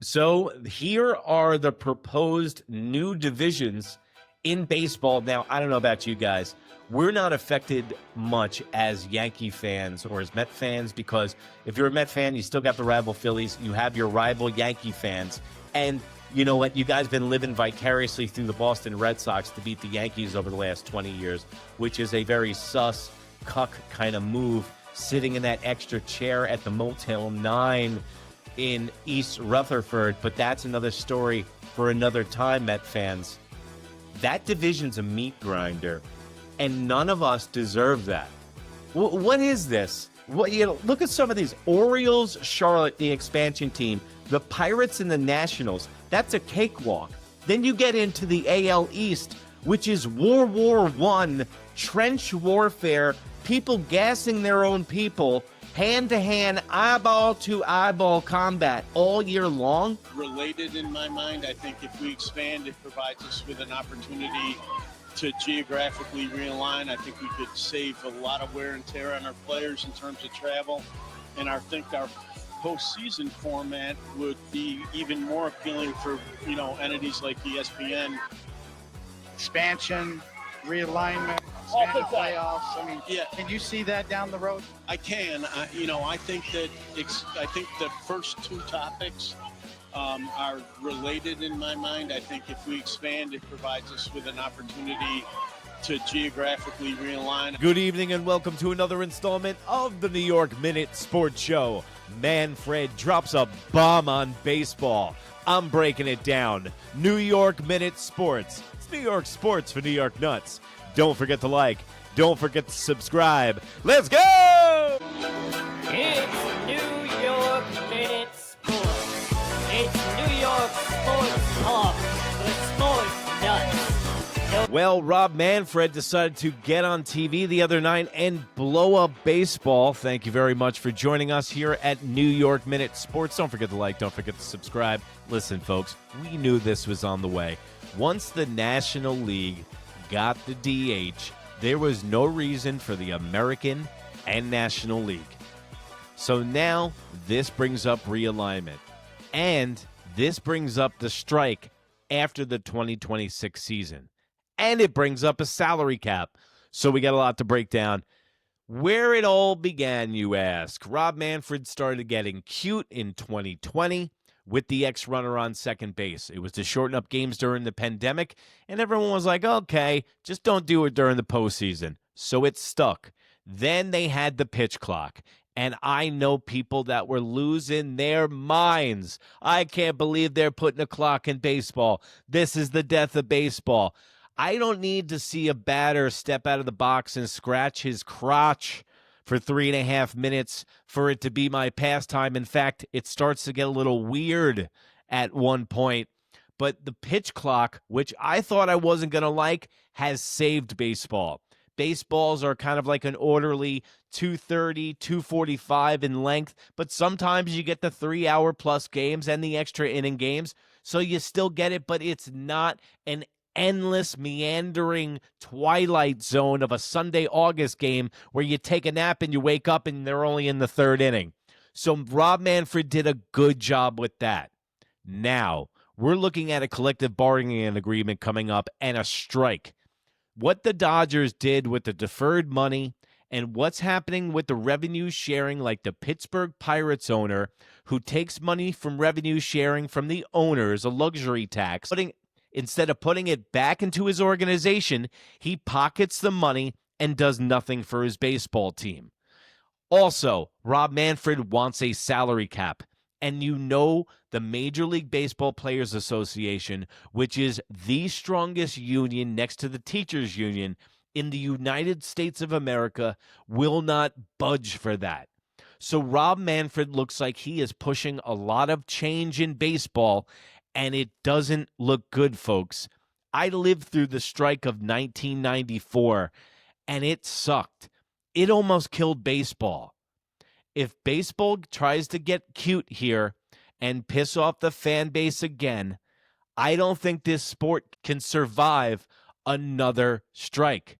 So here are the proposed new divisions in baseball. Now, I don't know about you guys. We're not affected much as Yankee fans or as Met fans because if you're a Met fan, you still got the rival Phillies. You have your rival Yankee fans. And you know what? You guys been living vicariously through the Boston Red Sox to beat the Yankees over the last 20 years, which is a very sus, cuck kind of move, sitting in that extra chair at the Motel 9 in East Rutherford, but that's another story for another time, Met fans. That division's a meat grinder, and none of us deserve that. What is this? Look at some of these. Orioles, Charlotte, the expansion team, the Pirates and the Nationals. That's a cakewalk. Then you get into the AL East, which is World War I, trench warfare, people gassing their own people, hand-to-hand, eyeball-to-eyeball combat all year long. Related in my mind, I think if we expand, it provides us with an opportunity to geographically realign. I think we could save a lot of wear and tear on our players in terms of travel. And I think our postseason format would be even more appealing for, entities like ESPN. Expansion, realignment, expanded playoffs. I mean, yeah. Can you see that down the road? I can. I think the first two topics are related in my mind. I think if we expand, it provides us with an opportunity to geographically realign. Good evening and welcome to another installment of the New York Minute Sports Show. Manfred drops a bomb on baseball. I'm breaking it down. New York Minute Sports. It's New York sports for New York nuts. Don't forget to like. Don't forget to subscribe. Let's go! It's New York Minute Sports. It's New York Sports Talk for sports nuts. Well, Rob Manfred decided to get on TV the other night and blow up baseball. Thank you very much for joining us here at New York Minute Sports. Don't forget to like. Don't forget to subscribe. Listen, folks, we knew this was on the way. Once the National League got the DH, there was no reason for the American and National League. So now this brings up realignment. And this brings up the strike after the 2026 season. And it brings up a salary cap. So we got a lot to break down. Where it all began, you ask. Rob Manfred started getting cute in 2020 with the ex-runner on second base. It was to shorten up games during the pandemic, and everyone was like, okay, just don't do it during the postseason. So it stuck. Then they had the pitch clock, and I know people that were losing their minds. I can't believe they're putting a clock in baseball. This is the death of baseball. I don't need to see a batter step out of the box and scratch his crotch for 3.5 minutes for it to be my pastime. In fact, it starts to get a little weird at one point. But the pitch clock, which I thought I wasn't going to like, has saved baseball. Baseballs are kind of like an orderly 2:30, 2:45 in length, but sometimes you get the 3-hour plus games and the extra inning games, so you still get it, but it's not an endless, meandering twilight zone of a Sunday August game where you take a nap and you wake up and they're only in the third inning. So Rob Manfred did a good job with that. Now, we're looking at a collective bargaining agreement coming up and a strike. What the Dodgers did with the deferred money and what's happening with the revenue sharing, like the Pittsburgh Pirates owner who takes money from revenue sharing from the owners, a luxury tax, instead of putting it back into his organization, he pockets the money and does nothing for his baseball team. Also, Rob Manfred wants a salary cap. And you know the Major League Baseball Players Association, which is the strongest union next to the teachers union in the United States of America, will not budge for that. So Rob Manfred looks like he is pushing a lot of change in baseball, and it doesn't look good, folks. I lived through the strike of 1994, and it sucked. It almost killed baseball. If baseball tries to get cute here and piss off the fan base again, I don't think this sport can survive another strike.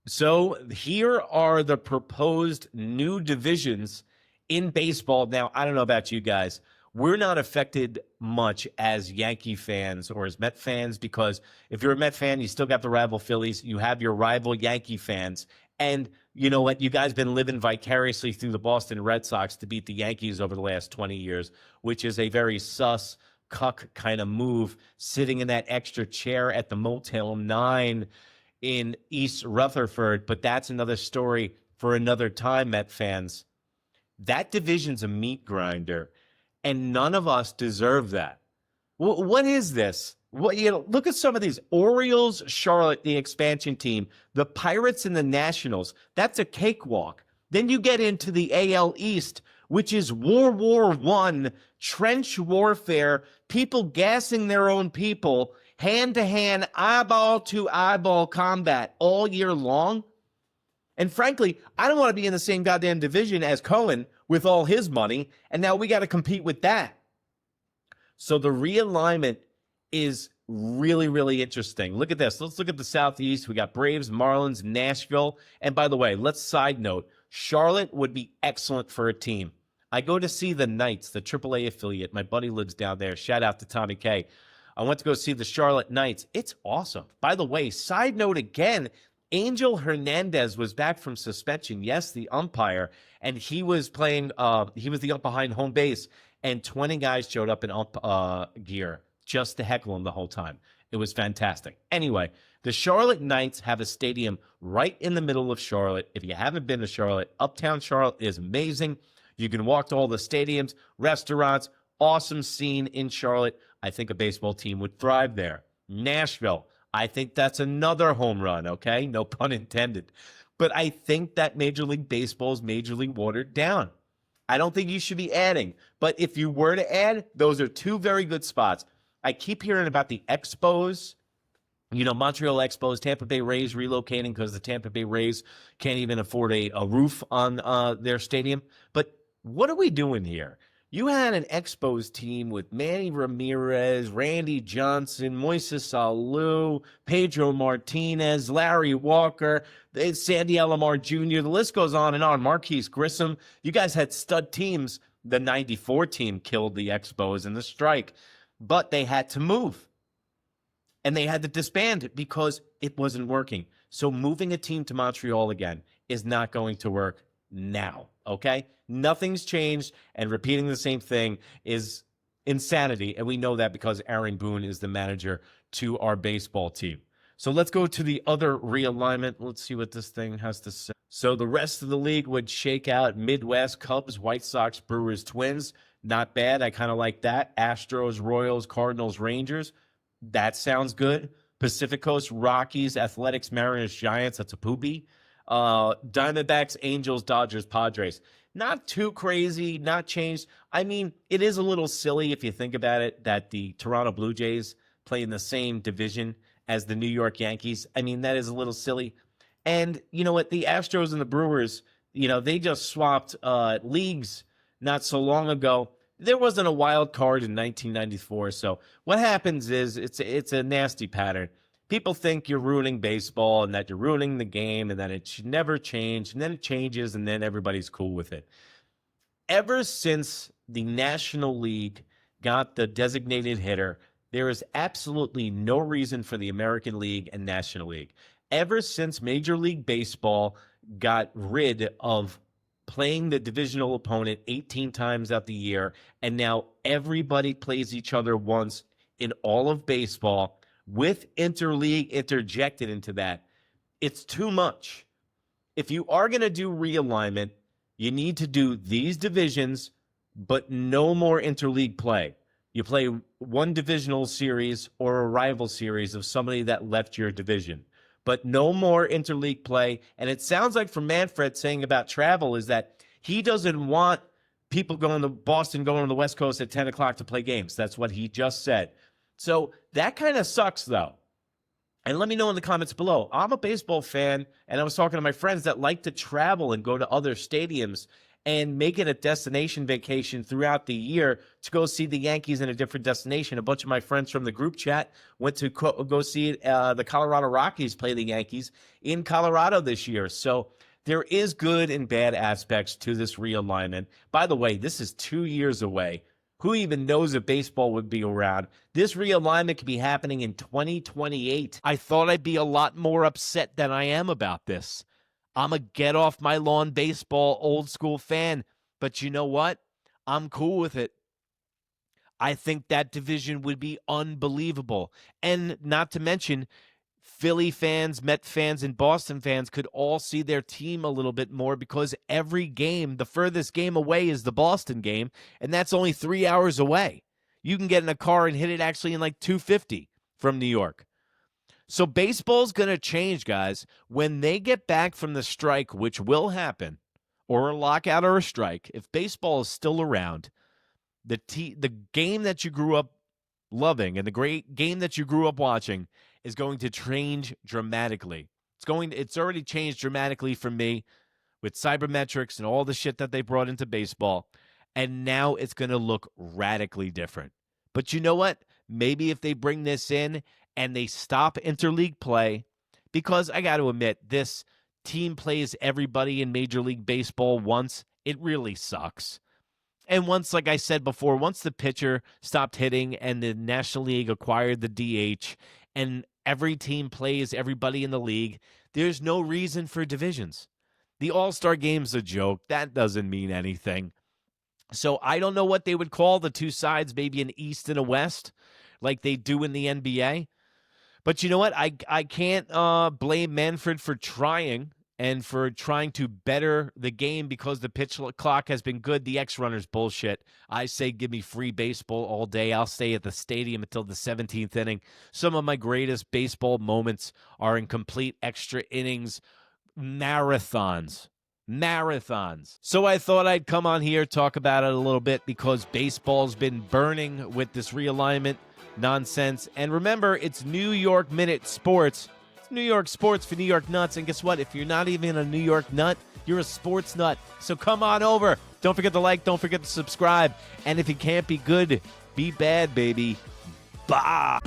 So here are the proposed new divisions in baseball. Now, I don't know about you guys. We're not affected much as Yankee fans or as Met fans because if you're a Met fan, you still got the rival Phillies. You have your rival Yankee fans. And you know what? You guys been living vicariously through the Boston Red Sox to beat the Yankees over the last 20 years, which is a very sus, cuck kind of move, sitting in that extra chair at the Motel 9 in East Rutherford. But that's another story for another time, Met fans. That division's a meat grinder, and none of us deserve that. What is this? Look at some of these. Orioles, Charlotte, the expansion team, the Pirates and the Nationals. That's a cakewalk. Then you get into the AL East, which is World War I, trench warfare, people gassing their own people, hand-to-hand, eyeball-to-eyeball combat all year long. And frankly, I don't want to be in the same goddamn division as Cohen with all his money, and now we got to compete with that. So the realignment is really, really interesting. Look at this. Let's look at the Southeast. We got Braves, Marlins, Nashville. And by the way, let's side note, Charlotte would be excellent for a team. I go to see the Knights, the AAA affiliate. My buddy lives down there. Shout out to Tommy K. I went to go see the Charlotte Knights. It's awesome. By the way, side note again, Angel Hernandez was back from suspension. Yes, the umpire, and he was playing. He was the ump behind home base, and 20 guys showed up in ump gear just to heckle him the whole time. It was fantastic. Anyway, the Charlotte Knights have a stadium right in the middle of Charlotte. If you haven't been to Charlotte, Uptown Charlotte is amazing. You can walk to all the stadiums, restaurants, awesome scene in Charlotte. I think a baseball team would thrive there. Nashville. I think that's another home run, okay? No pun intended. But I think that Major League Baseball is majorly watered down. I don't think you should be adding. But if you were to add, those are two very good spots. I keep hearing about the Expos, Montreal Expos, Tampa Bay Rays relocating because the Tampa Bay Rays can't even afford a roof on their stadium. But what are we doing here? You had an Expos team with Manny Ramirez, Randy Johnson, Moises Alou, Pedro Martinez, Larry Walker, Sandy Alomar Jr. The list goes on and on. Marquise Grissom. You guys had stud teams. The 94 team killed the Expos in the strike, but they had to move. And they had to disband because it wasn't working. So moving a team to Montreal again is not going to work now, okay? Nothing's changed, and repeating the same thing is insanity, and we know that because Aaron Boone is the manager to our baseball team. So let's go to the other realignment. Let's see what this thing has to say. So the rest of the league would shake out Midwest, Cubs, White Sox, Brewers, Twins. Not bad. I kind of like that. Astros, Royals, Cardinals, Rangers. That sounds good. Pacific Coast, Rockies, Athletics, Mariners, Giants. That's a poopy. Diamondbacks, Angels, Dodgers, Padres. Not too crazy, not changed. I mean, it is a little silly if you think about it that the Toronto Blue Jays play in the same division as the New York Yankees. I mean, that is a little silly. And you know what? The Astros and the Brewers, they just swapped leagues not so long ago. There wasn't a wild card in 1994. So what happens is it's a nasty pattern. People think you're ruining baseball and that you're ruining the game and that it should never change, and then it changes, and then everybody's cool with it. Ever since the National League got the designated hitter, there is absolutely no reason for the American League and National League. Ever since Major League Baseball got rid of playing the divisional opponent 18 times out the year, and now everybody plays each other once in all of baseball, with Interleague interjected into that, it's too much. If you are going to do realignment, you need to do these divisions, but no more Interleague play. You play one divisional series or a rival series of somebody that left your division, but no more Interleague play. And it sounds like from Manfred saying about travel is that he doesn't want people going to Boston, going to the West Coast at 10 o'clock to play games. That's what he just said. So that kind of sucks, though. And let me know in the comments below. I'm a baseball fan, and I was talking to my friends that like to travel and go to other stadiums. and make it a destination vacation throughout the year to go see the Yankees in a different destination. A bunch of my friends from the group chat went to go see the Colorado Rockies play the Yankees in Colorado this year. So there is good and bad aspects to this realignment. By the way, this is 2 years away. Who even knows if baseball would be around? This realignment could be happening in 2028. I thought I'd be a lot more upset than I am about this. I'm a get off my lawn baseball old school fan, but you know what? I'm cool with it. I think that division would be unbelievable. And not to mention, Philly fans, Met fans, and Boston fans could all see their team a little bit more because every game, the furthest game away is the Boston game, and that's only 3 hours away. You can get in a car and hit it actually in like 250 from New York. So baseball's going to change, guys. When they get back from the strike, which will happen, or a lockout or a strike, if baseball is still around, the game that you grew up loving and the great game that you grew up watching is going to change dramatically. It's already changed dramatically for me with cybermetrics and all the shit that they brought into baseball. And now it's going to look radically different. But you know what? Maybe if they bring this in and they stop interleague play, because I got to admit, this team plays everybody in Major League Baseball once. It really sucks. And once, like I said before, once the pitcher stopped hitting and the National League acquired the DH and every team plays everybody in the league, there's no reason for divisions. The All-Star Game's a joke. That doesn't mean anything. So I don't know what they would call the two sides, maybe an East and a West, like they do in the NBA. But you know what? I can't blame Manfred for trying and for trying to better the game because the pitch clock has been good. The X-Runner's bullshit. I say give me free baseball all day. I'll stay at the stadium until the 17th inning. Some of my greatest baseball moments are in complete extra innings marathons. So I thought I'd come on here, talk about it a little bit because baseball's been burning with this realignment nonsense. And remember, it's New York Minute Sports. It's New York sports for New York nuts. And guess what? If you're not even a New York nut, you're a sports nut. So come on over. Don't forget to like. Don't forget to subscribe. And if you can't be good, be bad, baby. Bye.